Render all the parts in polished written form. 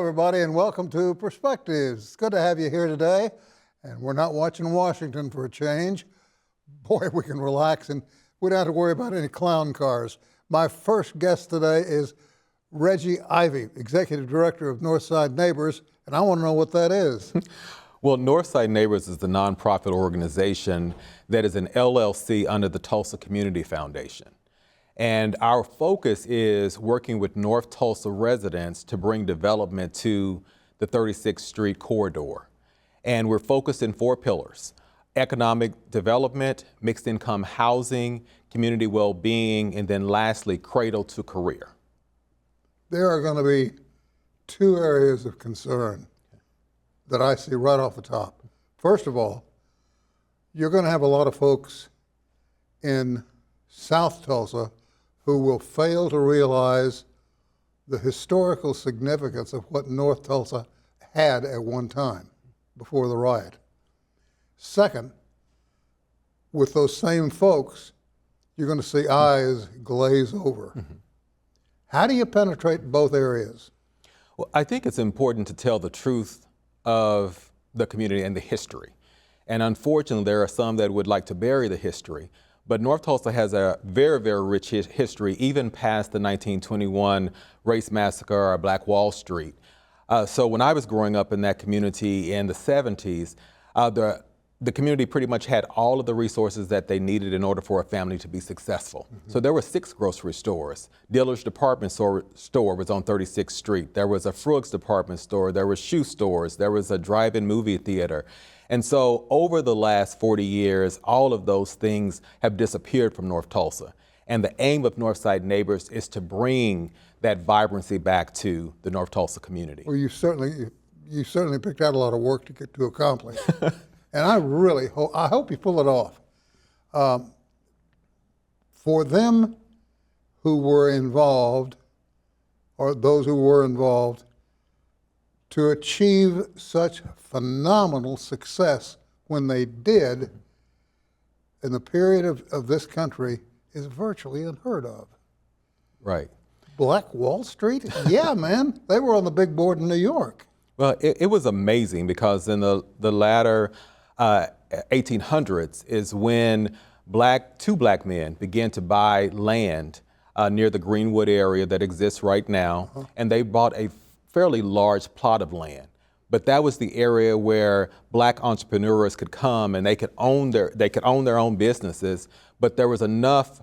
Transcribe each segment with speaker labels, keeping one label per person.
Speaker 1: everybody, and welcome to Perspectives. It's good to have you here today, and we're not watching Washington for a change. Boy, we can relax, and we don't have to worry about any clown cars. My first guest today is Reggie Ivey, Executive Director of Northside Neighbors, and I want to know what that is.
Speaker 2: Well, Northside Neighbors is the nonprofit organization that is an LLC under the Tulsa Community Foundation. And our focus is working with North Tulsa residents to bring development to the 36th Street corridor. And we're focused in 4 pillars: economic development, mixed income housing, community well-being, and then lastly, cradle to career.
Speaker 1: There are going to be 2 areas of concern that I see right off the top. First of all, you're going to have a lot of folks in South Tulsa who will fail to realize the historical significance of what North Tulsa had at one time before the riot. Second, with those same folks, you're going to see eyes glaze over. Mm-hmm. How do you penetrate both areas?
Speaker 2: Well, I think it's important to tell the truth of the community and the history. And unfortunately, there are some that would like to bury the history. But North Tulsa has a very, very rich history, even past the 1921 race massacre or Black Wall Street. So when I was growing up in that community in the 70s, the community pretty much had all of the resources that they needed in order for a family to be successful. Mm-hmm. So there were 6 grocery stores. Dillard's department store was on 36th Street. There was a Frug's department store. There were shoe stores. There was a drive-in movie theater. And so over the last 40 years, all of those things have disappeared from North Tulsa. And the aim of Northside Neighbors is to bring that vibrancy back to the North Tulsa community.
Speaker 1: Well, you certainly picked out a lot of work to accomplish. And I really hope you pull it off. For them who were involved, or those who were involved, to achieve such phenomenal success when they did in the period of this country is virtually unheard of.
Speaker 2: Right.
Speaker 1: Black Wall Street? Yeah, man. They were on the big board in New York.
Speaker 2: Well, it was amazing because in the latter 1800s is when 2 black men began to buy land near the Greenwood area that exists right now, and they bought a fairly large plot of land. But that was the area where black entrepreneurs could come and they could own their own businesses, but there was enough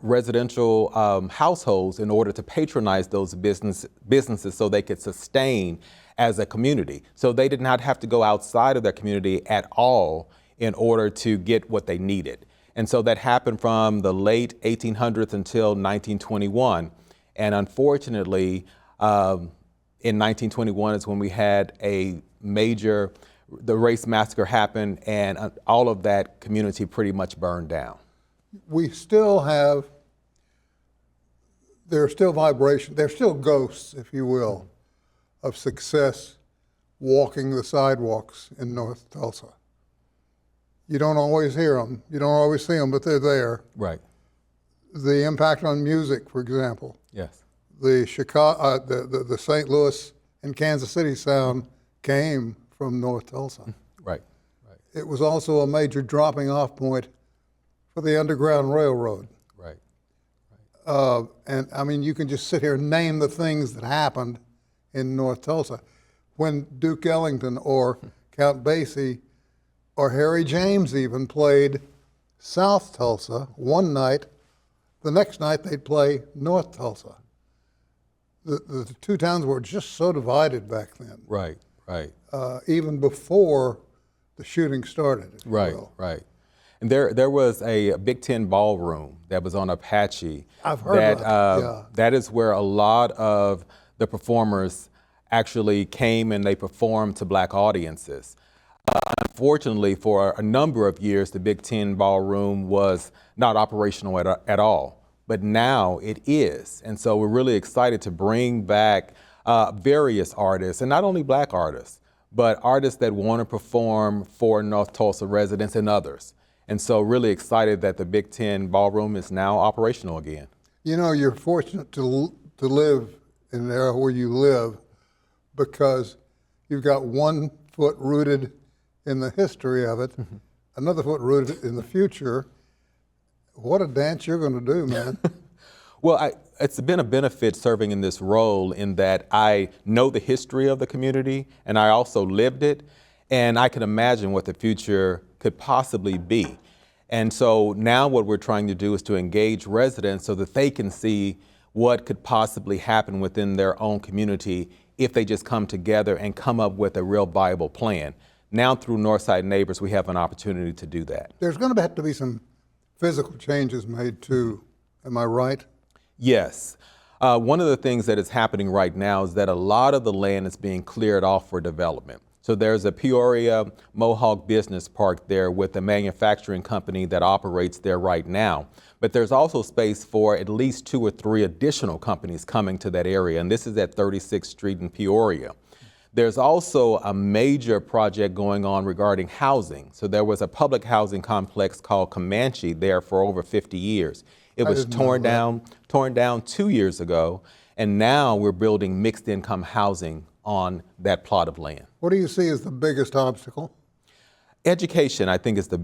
Speaker 2: residential households in order to patronize those businesses so they could sustain as a community. So they did not have to go outside of their community at all in order to get what they needed. And so that happened from the late 1800s until 1921. And unfortunately, in 1921 is when we had the race massacre happened, and all of that community pretty much burned down.
Speaker 1: We still have, there's still vibration, there's still ghosts, if you will, of success walking the sidewalks in North Tulsa. You don't always hear them, you don't always see them, but they're there.
Speaker 2: Right.
Speaker 1: The impact on music, for example.
Speaker 2: Yes.
Speaker 1: The St. Louis and Kansas City sound came from North Tulsa.
Speaker 2: Right. Right.
Speaker 1: It was also a major dropping off point for the Underground Railroad.
Speaker 2: Right.
Speaker 1: And I mean, you can just sit here and name the things that happened in North Tulsa. When Duke Ellington or Count Basie or Harry James even played South Tulsa one night, the next night they'd play North Tulsa. The 2 towns were just so divided back then.
Speaker 2: Right, right.
Speaker 1: Even before the shooting started.
Speaker 2: Right, right. And there was a Big Ten ballroom that was on Apache.
Speaker 1: I've heard about it, yeah.
Speaker 2: That is where a lot of the performers actually came and they performed to black audiences. Unfortunately, for a number of years, the Big Ten ballroom was not operational at all. But now it is. And so we're really excited to bring back various artists, and not only black artists, but artists that want to perform for North Tulsa residents and others. And so really excited that the Big Ten ballroom is now operational again.
Speaker 1: You know, you're fortunate to live in an area where you live, because you've got one foot rooted in the history of it, another foot rooted in the future. What a dance you're going to do, man.
Speaker 2: Well, it's been a benefit serving in this role in that I know the history of the community and I also lived it, and I can imagine what the future could possibly be. And so now what we're trying to do is to engage residents so that they can see what could possibly happen within their own community if they just come together and come up with a real viable plan. Now through Northside Neighbors, we have an opportunity to do that.
Speaker 1: There's going to have to be some physical changes made too. Am I right?
Speaker 2: Yes. One of the things that is happening right now is that a lot of the land is being cleared off for development. So there's a Peoria Mohawk Business Park there with a manufacturing company that operates there right now. But there's also space for at least 2 or 3 additional companies coming to that area, and this is at 36th Street in Peoria. There's also a major project going on regarding housing. So there was a public housing complex called Comanche there for over 50 years. It was torn down 2 years ago, and now we're building mixed income housing on that plot of land.
Speaker 1: What do you see as the biggest obstacle?
Speaker 2: Education, I think, is the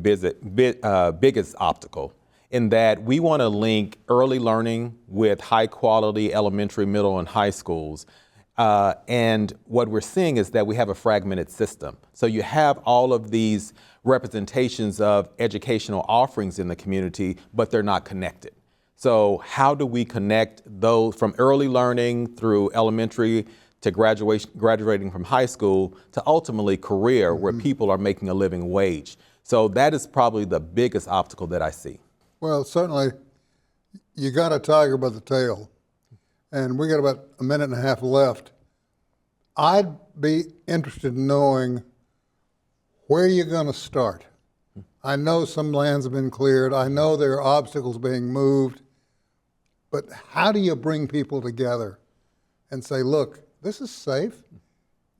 Speaker 2: biggest obstacle in that we want to link early learning with high quality elementary, middle, and high schools. And what we're seeing is that we have a fragmented system. So you have all of these representations of educational offerings in the community, but they're not connected. So how do we connect those from early learning through elementary to graduating from high school to ultimately career where people are making a living wage? So that is probably the biggest obstacle that I see.
Speaker 1: Well, certainly you got a tiger by the tail, and we got about a minute and a half left. I'd be interested in knowing where you're going to start. I know some lands have been cleared. I know there are obstacles being moved. But how do you bring people together and say, look, this is safe,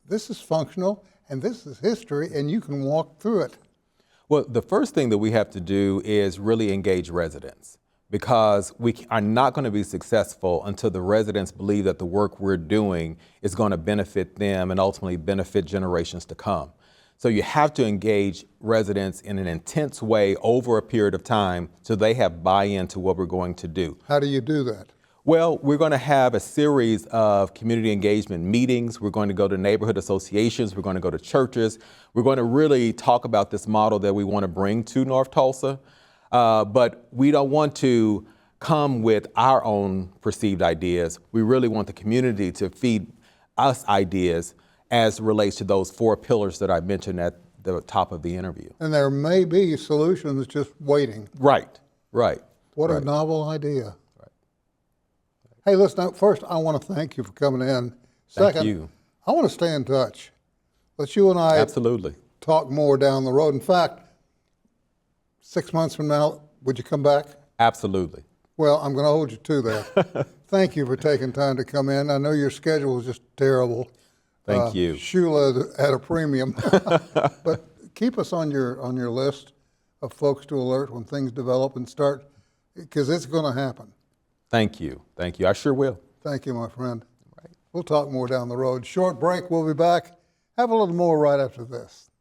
Speaker 1: this is functional, and this is history, and you can walk through it?
Speaker 2: Well, the first thing that we have to do is really engage residents, because we are not going to be successful until the residents believe that the work we're doing is going to benefit them and ultimately benefit generations to come. So you have to engage residents in an intense way over a period of time so they have buy-in to what we're going to do.
Speaker 1: How do you do that?
Speaker 2: Well, we're going to have a series of community engagement meetings. We're going to go to neighborhood associations. We're going to go to churches. We're going to really talk about this model that we want to bring to North Tulsa. But we don't want to come with our own perceived ideas. We really want the community to feed us ideas as relates to those 4 pillars that I mentioned at the top of the interview.
Speaker 1: And there may be solutions just waiting.
Speaker 2: Right, right.
Speaker 1: What
Speaker 2: right.
Speaker 1: a novel idea. Right. Hey, listen, first, I want to thank you for coming in. Second,
Speaker 2: Thank you.
Speaker 1: I want to stay in touch. Let's you and I
Speaker 2: Absolutely.
Speaker 1: talk more down the road. In fact, 6 months from now, would you come back?
Speaker 2: Absolutely.
Speaker 1: Well, I'm going to hold you to that. Thank you for taking time to come in. I know your schedule is just terrible.
Speaker 2: Thank you.
Speaker 1: Shula at a premium. But keep us on your list of folks to alert when things develop and start, because it's going to happen.
Speaker 2: Thank you. Thank you. I sure will.
Speaker 1: Thank you, my friend. Right. We'll talk more down the road. Short break. We'll be back. Have a little more right after this.